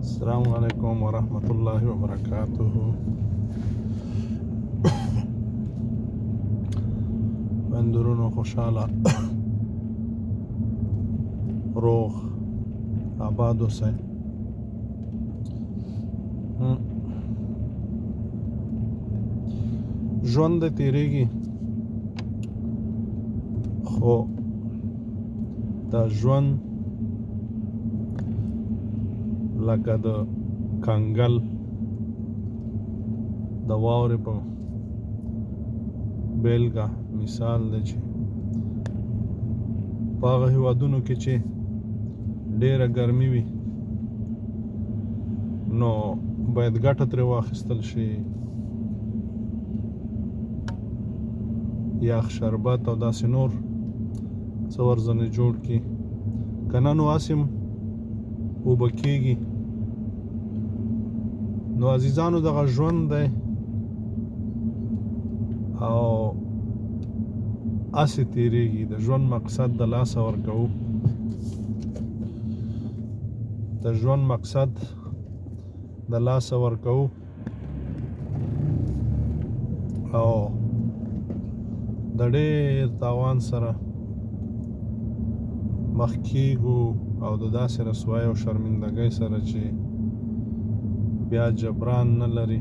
السلام علیکم ورحمۃ اللہ وبرکاتہ. اندرونو خوشحاله روغ آباد اوسئ. ژوند د تیریږي خو دا ژوند لکه د کنګل د واورې په بیلګه مثال دی چې په هغه هېوادونو کې چې ډېره ګرمي وي نو باید ګټه ترې واخیستل شي، یخ شربت او داسې نور څه ورځنې جوړ کړي، که نه نو هسې اوبه کېږي. نو عزیزانو دغه ژوند دی او هسې تېرېږي. د ژوند مقصد د لاسه ورکوو، د ژوند مقصد د لاسه ورکوو او د ډېر تاوان سره مخ کېږو او د داسې رسوایۍ او شرمندګۍ سره چې بیا جبران نه لري.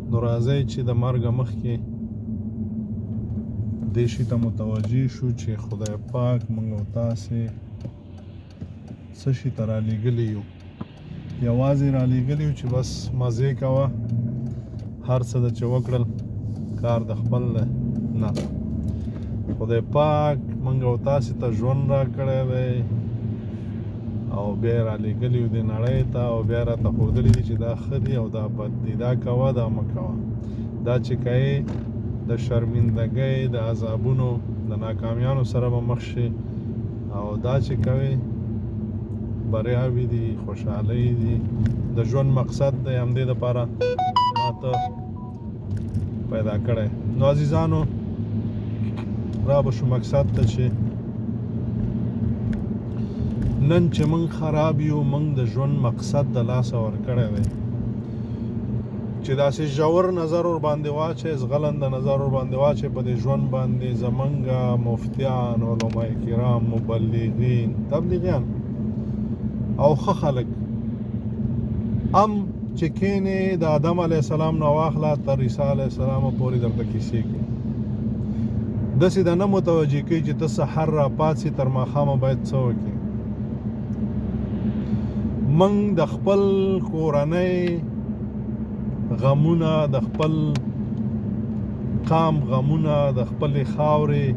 نو راځئ چې د مرګه مخکې دې شي ته متوجه شو چې خدای پاک موږ او تاسې څه شي ته رالیږلي یو. یوازې رالیږلي یو چې بس مزې کوه، هر څه د چې وکړل کار د خپل دی. نه، خدای پاک موږ او تاسې ته ژوند راکړی دی او بیا یې رالیږلي یو دې نړۍ ته او بیا یې راته ښودلي دي چې دا ښه دي او دا بد دي، دا کوه دا مه کوه. دا چې کوې د شرمندګۍ د عذابونو د ناکامیانو سره به مخ شي او دا چې کوې بریاوې دي، خوشحالۍ دي. د ژوند مقصد دی، همدې دپاره ما ته پیدا کړی. نو عزیزانو را به شو مقصد ته چې نن چې موږ خراب یو، موږ د ژوند مقصد د لاسه ورکړی دی چې داسې ژور نظر ور باندې واچئ، زغلنده نظر ور باندې واچئ په دې ژوند باندې. زمونږ مفتیان، علماء کرام، مبلغین، تبلیغیان او ښه خلک هم چې کینې د آدم علیه السلام نه واخله تر عیسی علیه السلام پورې درته کیسې کوي. داسې د نه متوجه کوي چې ته سحر را پاڅې تر ماښامه باید څه وکړې. موږ د خپل کورنۍ غمونه، د خپل قام غمونه، د خپلې خاورې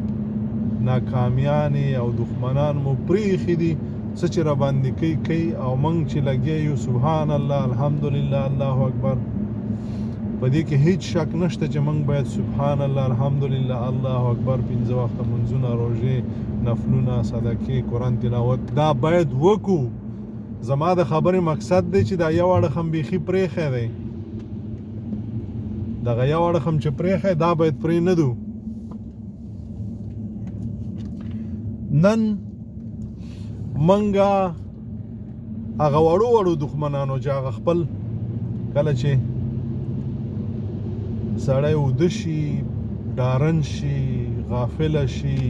ناکامیانې او دښمنان مو پرېښي دي. څه چې را باندې کوي او موږ چې لګیا یو سبحان الله، الحمدلله، الله اکبر. په دې کې هیڅ شک نشته چې موږ باید سبحان الله، الحمدلله، الله اکبر، 5 وخته منځونه، روژې، نفلونه، صدقې، قرآن تلاوت دا باید وکړو. زما د خبرې مقصد دی چې دا یو اړخ هم بیخي پرېښی دی. دغه یو اړخ هم چې پرېښی دا باید پرې نه دو. نن منګه هغه وړو وړو دښمنانو چې هغه خپل کله چې سړی اوده شي، ډارن شي، غافله شي،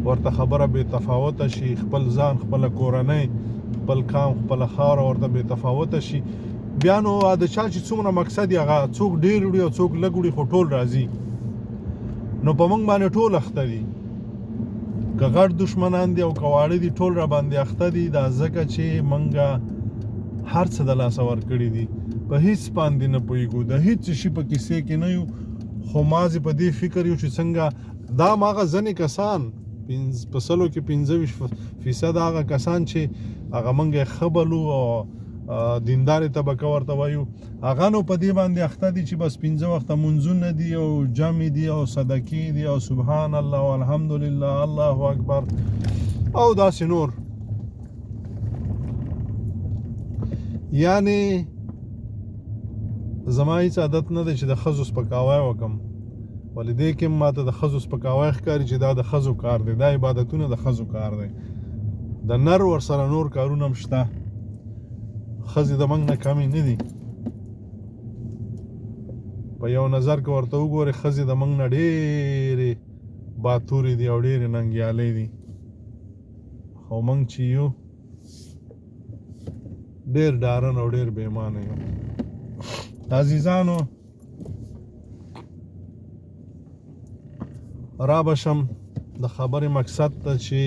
ورته خبره بې تفاوته شي، خپل ځان، خپله کورنۍ، خپل قام، خپله خاوره ورته بې تفاوته شي، بیا نو د چا چې څومره مقصد یې هغه څوک ډېر وړي او څوک لږ وړي خو ټول راځي. نو په موږ باندې ټول اخته دي، که غټ دښمنان دي او که واړه دي، ټول را باندې اخته دي. دا ځکه چې موږ هر څه د لاسه ورکړي دي، په هیڅ باندې نه پوهېږو، د هیڅ شي په کیسې کې نه یو. خو مازې په دې فکر یو چې څنګه دا هغه ځینې کسان په 100 کې 25% هغه کسان چې هغه موږ یې ښه بلو او دیندارې طبقه ورته وایو، هغه نو په دې باندې اخته دي چې بس 5 وخته منځونه دي او جمع دي او صدقې دي او سبحان الله او الحمدلله، الله اکبر او داسې نور. یعنی زما هیڅ عادت نه دی چې د ښځو سپکاوی وکړم، ولې دې کې ماته د ښځو سپکاوی ښکاري چې دا د ښځو کار دی، دا عبادتونه د ښځو کار دی. د نر ورسره نور کارونه هم شته، ښځې د موږ نه کمې نه دي. په یو نظر کې ورته وګورې ښځې د موږ نه ډېرې باتورې دي او ډېرې ننګیالۍ دي، خو موږ چې یو ډېر ډارن او ډېر بېمانه یو. عزیزانو، را بشم د خبرې مقصد ته چې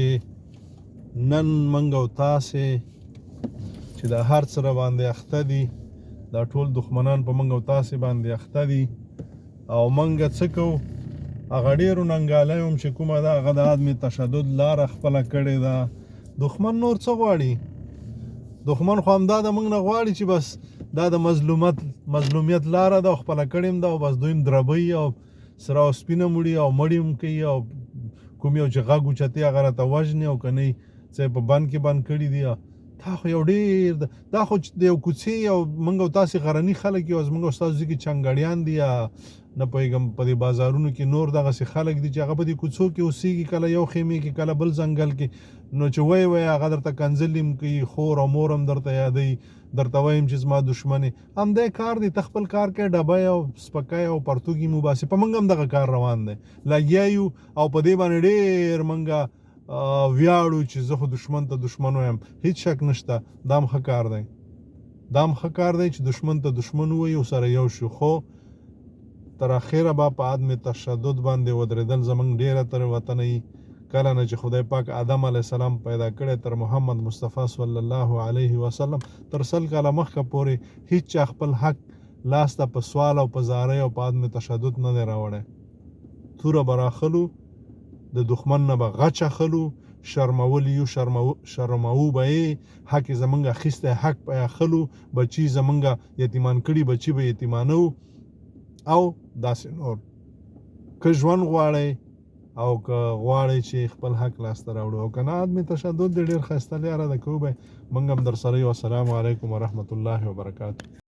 نن موږ او تاسې چې د هر څه را باندې اخته دي، دا ټول دښمنان په موږ او تاسې باندې اخته دي او موږ څه کوو؟ هغه ډېرو ننګالیو هم چې کومه ده هغه د عدم تشدد لاره خپله کړې ده. دښمن نور څه غواړي؟ دښمن خو همدا د موږ نه غواړي چې بس دا د مظلومیت لاره ده او خپله کړې هم ده او بس دوی هم دربوي او سره او سپینه مړي او مړي هم کوي او کوم یو چې غږ اوچتوي هغه راته وژني او که نه یې څه یې په بند کې بند کړي دي. دا خو یو ډېر دا خو د یو کوڅې او موږ او تاسې غرني خلک یو زموږ او ستاسو ځای کې چنګړیان دي یا نه پوهېږم په دې بازارونو کې نور دغسې خلک دي چې هغه په دې کوڅو کې اوسېږي، کله یو خیمې کې کله بل ځنګل کې، نو چې وایي هغه درته کنځلې هم کوي، خور او مور هم درته یادوي، درته وایم چې زما دښمنې. همدی کار دی، ته خپل کار کوې، ډبی او سپکی او پرتوګ یې وباسې. په موږ هم دغه کار روان دی، لګیا یو او په دې باندې ډېر موږ ویاړو چې زه خو دښمن ته دښمن وایم. هېڅ شک نشته، دا هم ښه کار دی، دا هم ښه کار دی چې دښمن ته دښمن ووایو، سره یو شو. خو تر اخره به په عدم تشدد باندې ودرېدل زموږ ډېره تېروتنه وي. کله نه چې خدای پاک آدم علیه السلام پیدا کړی تر محمد مصطفی صلی الله علیه وسلم تر 100 کاله مخکې پورې هېڅ چا خپل حق لاس ته په سوال او په زارۍ او په عدم تشدد نه دی راوړی. توره به راخلو، د دښمن نه به غچ اخلو، شرمولی یو شرموو به یې، حق یې زموږ اخیستی حق به یې اخلو، بچي زموږ یتیمان کړي بچي به یتیمانو او داسې نور. که ژوند غواړئ او که غواړئ چې خپل حق لاسته راوړو او که نه عدم تشدد دی ډېر ښایسته لاره ده، که وبئ موږ هم در سره یو. السلام علیکم ورحمة الله وبرکاته.